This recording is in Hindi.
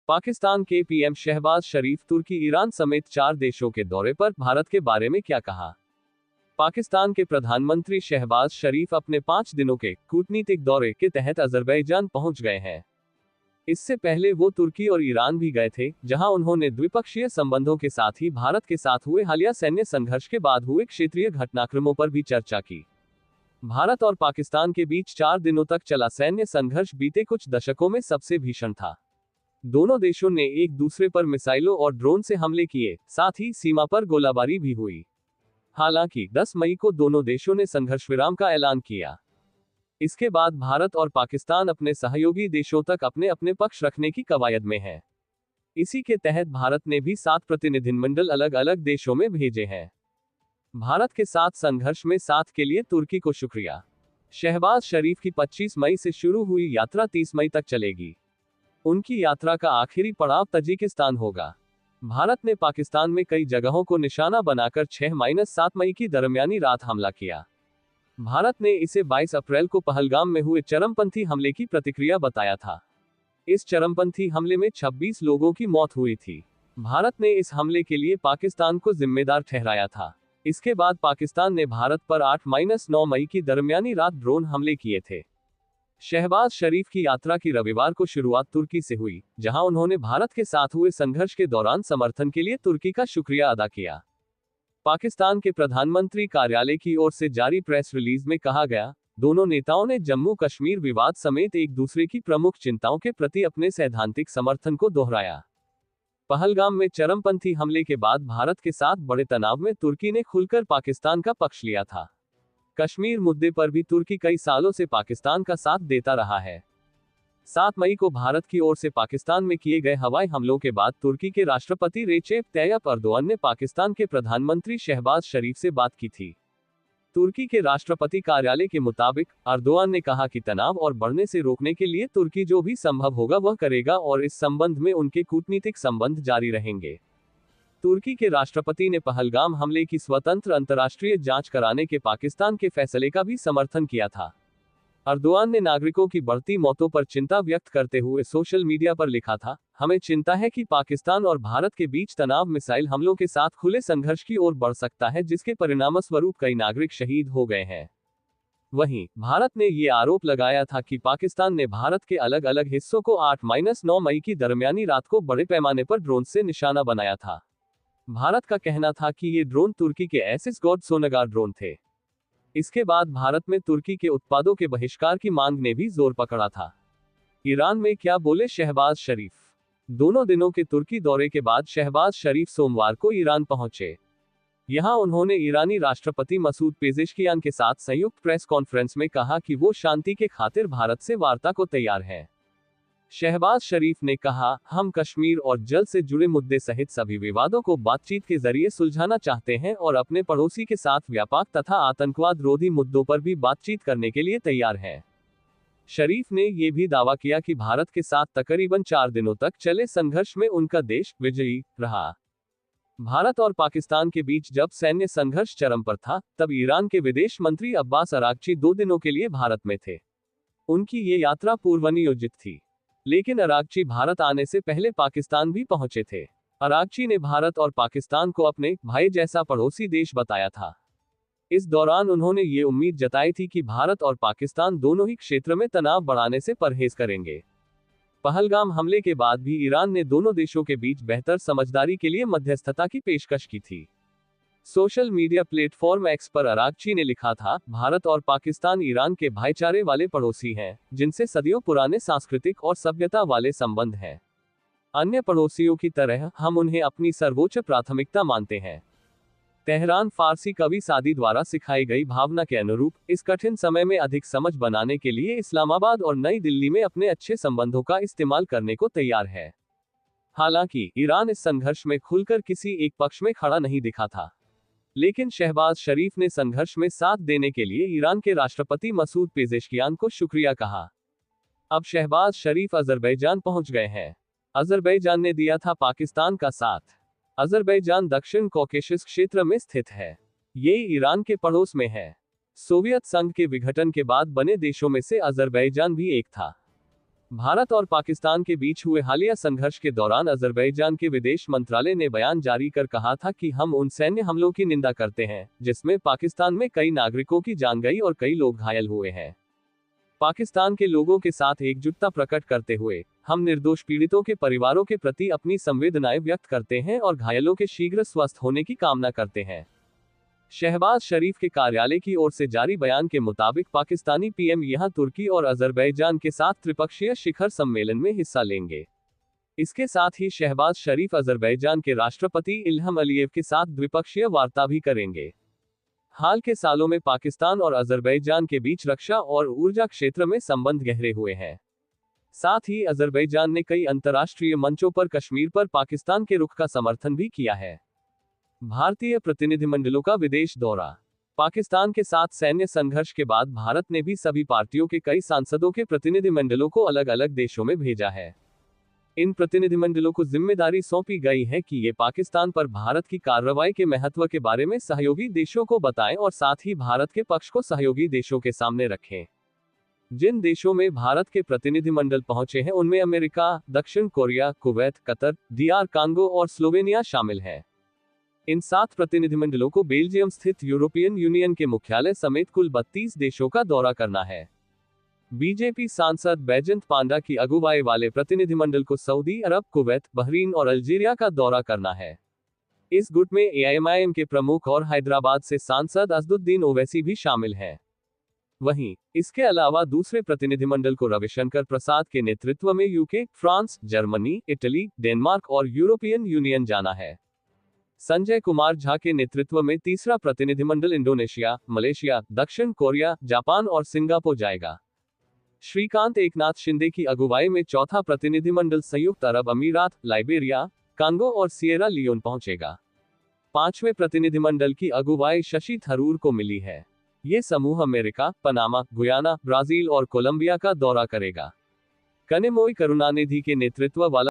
पाकिस्तान के पीएम शहबाज शरीफ तुर्की, ईरान समेत 4 देशों के दौरे पर भारत के बारे में क्या कहा। पाकिस्तान के प्रधानमंत्री शहबाज शरीफ अपने 5 दिनों के कूटनीतिक दौरे के तहत अजरबैजान पहुंच गए हैं। इससे पहले वो तुर्की और ईरान भी गए थे, जहां उन्होंने द्विपक्षीय संबंधों के साथ ही भारत के साथ हुए हालिया सैन्य संघर्ष के बाद हुए क्षेत्रीय घटनाक्रमों पर भी चर्चा की। भारत और पाकिस्तान के बीच 4 दिनों तक चला सैन्य संघर्ष बीते कुछ दशकों में सबसे भीषण था। दोनों देशों ने एक दूसरे पर मिसाइलों और ड्रोन से हमले किए, साथ ही सीमा पर गोलाबारी भी हुई। हालांकि 10 मई को दोनों देशों ने संघर्ष विराम का ऐलान किया। इसके बाद भारत और पाकिस्तान अपने सहयोगी देशों तक अपने अपने पक्ष रखने की कवायद में है। इसी के तहत भारत ने भी 7 प्रतिनिधिमंडल अलग अलग देशों में भेजे हैं। भारत के साथ संघर्ष में साथ के लिए तुर्की को शुक्रिया। शहबाज शरीफ की 25 मई से शुरू हुई यात्रा 30 मई तक चलेगी। उनकी यात्रा का आखिरी पड़ाव तजिकिस्तान होगा। भारत ने पाकिस्तान में कई जगहों को निशाना बनाकर 6-7 मई की दरमियानी रात हमला किया। भारत ने इसे 22 अप्रैल को पहलगाम में हुए चरमपंथी हमले की प्रतिक्रिया बताया था। इस चरमपंथी हमले में 26 लोगों की मौत हुई थी। भारत ने इस हमले के लिए पाकिस्तान को जिम्मेदार ठहराया था। इसके बाद पाकिस्तान ने भारत पर 8-9 मई की दरमियानी रात ड्रोन हमले किए थे। शहबाज शरीफ की यात्रा की रविवार को शुरुआत तुर्की से हुई, जहां उन्होंने भारत के साथ हुए संघर्ष के दौरान समर्थन के लिए तुर्की का शुक्रिया अदा किया। पाकिस्तान के प्रधानमंत्री कार्यालय की ओर से जारी प्रेस रिलीज में कहा गया, दोनों नेताओं ने जम्मू कश्मीर विवाद समेत एक दूसरे की प्रमुख चिंताओं के प्रति अपने सैद्धांतिक समर्थन को दोहराया। पहलगाम में चरमपंथी हमले के बाद भारत के साथ बड़े तनाव में तुर्की ने खुलकर पाकिस्तान का पक्ष लिया था। कश्मीर मुद्दे पर भी तुर्की कई सालों से पाकिस्तान का साथ देता रहा है। 7 मई को भारत की ओर से पाकिस्तान में किए गए हवाई हमलों के बाद तुर्की के राष्ट्रपति रेचेप तैयप अर्दोआन ने पाकिस्तान के प्रधानमंत्री शहबाज शरीफ से बात की थी। तुर्की के राष्ट्रपति कार्यालय के मुताबिक अर्दोआन ने कहा कि तनाव और बढ़ने से रोकने के लिए तुर्की जो भी संभव होगा वह करेगा और इस संबंध में उनके कूटनीतिक संबंध जारी रहेंगे। तुर्की के राष्ट्रपति ने पहलगाम हमले की स्वतंत्र अंतर्राष्ट्रीय जांच कराने के पाकिस्तान के फैसले का भी समर्थन किया था। अर्दोआन ने नागरिकों की बढ़ती मौतों पर चिंता व्यक्त करते हुए सोशल मीडिया पर लिखा था, हमें चिंता है कि पाकिस्तान और भारत के बीच तनाव मिसाइल हमलों के साथ खुले संघर्ष की ओर बढ़ सकता है, जिसके परिणामस्वरूप कई नागरिक शहीद हो गए हैं। वहीं भारत ने ये आरोप लगाया था कि पाकिस्तान ने भारत के अलग अलग हिस्सों को 8-9 मई की दरमियानी रात को बड़े पैमाने पर ड्रोन से निशाना बनाया था। भारत का कहना था कि ये ड्रोन तुर्की के एसिस गॉड सोनागार ड्रोन थे। इसके बाद भारत में तुर्की के उत्पादों के बहिष्कार की मांग ने भी जोर पकड़ा था। ईरान में क्या बोले शहबाज शरीफ। दोनों दिनों के तुर्की दौरे के बाद शहबाज शरीफ सोमवार को ईरान पहुंचे। यहां उन्होंने ईरानी राष्ट्रपति मसूद पेजेश्कियान के साथ संयुक्त प्रेस कॉन्फ्रेंस में कहा कि वो शांति के खातिर भारत से वार्ता को तैयार हैं। शहबाज शरीफ ने कहा, हम कश्मीर और जल से जुड़े मुद्दे सहित सभी विवादों को बातचीत के जरिए सुलझाना चाहते हैं और अपने पड़ोसी के साथ व्यापक तथा आतंकवाद रोधी मुद्दों पर भी बातचीत करने के लिए तैयार हैं। शरीफ ने यह भी दावा किया कि भारत के साथ तकरीबन 4 दिनों तक चले संघर्ष में उनका देश विजयी रहा। भारत और पाकिस्तान के बीच जब सैन्य संघर्ष चरम पर था, तब ईरान के विदेश मंत्री अब्बास अरागची 2 दिनों के लिए भारत में थे। उनकी ये यात्रा पूर्वनियोजित थी, लेकिन अरागची भारत आने से पहले पाकिस्तान भी पहुंचे थे। अरागची ने भारत और पाकिस्तान को अपने भाई जैसा पड़ोसी देश बताया था। इस दौरान उन्होंने ये उम्मीद जताई थी कि भारत और पाकिस्तान दोनों ही क्षेत्र में तनाव बढ़ाने से परहेज करेंगे। पहलगाम हमले के बाद भी ईरान ने दोनों देशों के बीच बेहतर समझदारी के लिए मध्यस्थता की पेशकश की थी। सोशल मीडिया प्लेटफॉर्म एक्स पर अरागची ने लिखा था, भारत और पाकिस्तान ईरान के भाईचारे वाले पड़ोसी हैं, जिनसे सदियों पुराने सांस्कृतिक और सभ्यता वाले संबंध हैं। अन्य पड़ोसियों की तरह हम उन्हें अपनी सर्वोच्च प्राथमिकता मानते हैं। तेहरान फारसी कवि सादी द्वारा सिखाई गई भावना के अनुरूप इस कठिन समय में अधिक समझ बनाने के लिए इस्लामाबाद और नई दिल्ली में अपने अच्छे संबंधों का इस्तेमाल करने को तैयार है। हालांकि ईरान इस संघर्ष में खुलकर किसी एक पक्ष में खड़ा नहीं दिखा था, लेकिन शहबाज शरीफ ने संघर्ष में साथ देने के लिए ईरान के राष्ट्रपति मसूद पेजेश्कियान को शुक्रिया कहा। अब शहबाज शरीफ अजरबैजान पहुंच गए हैं। अजरबैजान ने दिया था पाकिस्तान का साथ। अजरबैजान दक्षिण कॉकेशस क्षेत्र में स्थित है। ये ईरान के पड़ोस में है। सोवियत संघ के विघटन के बाद बने देशों में से अजरबैजान भी एक था। भारत और पाकिस्तान के बीच हुए हालिया संघर्ष के दौरान अजरबैजान के विदेश मंत्रालय ने बयान जारी कर कहा था कि हम उन सैन्य हमलों की निंदा करते हैं जिसमें पाकिस्तान में कई नागरिकों की जान गई और कई लोग घायल हुए हैं। पाकिस्तान के लोगों के साथ एकजुटता प्रकट करते हुए हम निर्दोष पीड़ितों के परिवारों के प्रति अपनी संवेदनाएं व्यक्त करते हैं और घायलों के शीघ्र स्वस्थ होने की कामना करते हैं। शहबाज शरीफ के कार्यालय की ओर से जारी बयान के मुताबिक पाकिस्तानी पीएम यहां तुर्की और अजरबैजान के साथ त्रिपक्षीय शिखर सम्मेलन में हिस्सा लेंगे। इसके साथ ही शहबाज शरीफ अजरबैजान के राष्ट्रपति इल्हम अलीयेव के साथ द्विपक्षीय वार्ता भी करेंगे। हाल के सालों में पाकिस्तान और अजरबैजान के बीच रक्षा और ऊर्जा क्षेत्र में संबंध गहरे हुए हैं। साथ ही अजरबैजान ने कई अंतर्राष्ट्रीय मंचों पर कश्मीर पर पाकिस्तान के रुख का समर्थन भी किया है। भारतीय प्रतिनिधिमंडलों का विदेश दौरा। पाकिस्तान के साथ सैन्य संघर्ष के बाद भारत ने भी सभी पार्टियों के कई सांसदों के प्रतिनिधिमंडलों को अलग अलग देशों में भेजा है। इन प्रतिनिधिमंडलों को जिम्मेदारी सौंपी गई है कि ये पाकिस्तान पर भारत की कार्रवाई के महत्व के बारे में सहयोगी देशों को बताएं और साथ ही भारत के पक्ष को सहयोगी देशों के सामने रखें। जिन देशों में भारत के प्रतिनिधिमंडल पहुंचे हैं उनमें अमेरिका, दक्षिण Korea, Kuwait, Qatar, DR Congo और स्लोवेनिया शामिल है। इन 7 प्रतिनिधिमंडलों को बेल्जियम स्थित यूरोपियन यूनियन के मुख्यालय समेत कुल 32 देशों का दौरा करना है। बीजेपी सांसद बैजंत पांडा की अगुवाई वाले प्रतिनिधिमंडल को सऊदी अरब, कुवैत, बहरीन और अल्जीरिया का दौरा करना है। इस गुट में AIMIM के प्रमुख और हैदराबाद से सांसद असदुद्दीन ओवैसी भी शामिल हैं। वहीं इसके अलावा दूसरे प्रतिनिधिमंडल को रविशंकर प्रसाद के नेतृत्व में UK, France, Germany, Italy, Denmark और यूरोपियन यूनियन जाना है। संजय कुमार झा के नेतृत्व में तीसरा प्रतिनिधिमंडल इंडोनेशिया, मलेशिया, दक्षिण कोरिया, जापान और सिंगापुर जाएगा। श्रीकांत एकनाथ शिंदे की अगुवाई में चौथा प्रतिनिधिमंडल संयुक्त अरब अमीरात, लाइबेरिया, कांगो और सिएरा लियोन पहुंचेगा। 5वें प्रतिनिधिमंडल की अगुवाई शशि थरूर को मिली है। ये समूह अमेरिका, पनामा, गुयाना, ब्राजील और कोलंबिया का दौरा करेगा। कनिमोई करुणानिधि के नेतृत्व वाला